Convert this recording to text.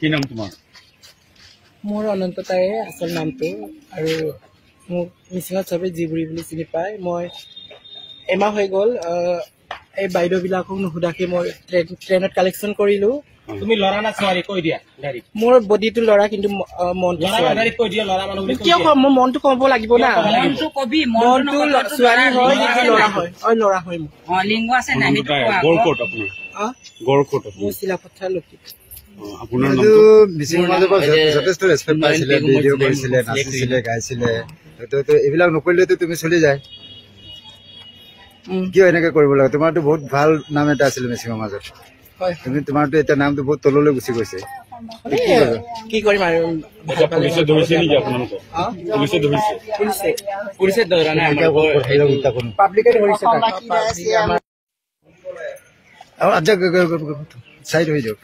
কি নাম তোমাৰ? মোৰ অনন্ত তাৰে আচল নামটো আৰু মোক মিচিঙত চবেই জিবুৰি বুলি চিনি পায়। মই এমাহ হৈ গ'ল এই বাইদেউবিলাকক নুসুধাকে মই ট্ৰেইনত কালেকশ্যন কৰিলো। তুমি ল'ৰা না ছোৱালী কৈ দিয়া ডাইৰেক্ট। মোৰ বডিটো ল'ৰা কিন্তু মনটো ডাইৰেক্ট কৈ দিয়া ল'ৰা মানুহ বুলি কিয় কম? মোৰ মনটো ক'ব লাগিব না। মনটো কবি মনটো ছোৱালী হয় কিন্তু ল'ৰা হয়। ল'ৰা হয় মোৰ। লিংগ আছে নাই গড়কোট আপোনাৰ গড়কোট মোৰ চিলাপথাৰ লক্ষী। আপোনাৰ মিচিং সমাজৰ পৰা যথেষ্ট ৰেচপেক্ট পাইছিলে, ভিডিঅ' কৰিছিলে, নাচিছিলে, গাইছিলে। এইবিলাক নকৰিলেতো তুমি চলি যায়। কিয় এনেকে কৰিব লাগে? তোমাৰতো বহুত ভাল নাম এটা আছিলে মিচিং সমাজত। তুমি তোমাৰতো এতিয়া নামটো বহুত তললৈ গুচি গৈছে। কি কৰিম আৰু পুলিচে ধৰিছে নেকি আপোনালোকক? পুলিচে ধৰিছে? পুলিচে ধৰা নাই, পাব্লিকে ধৰিছে। চাইড হৈ যাওক।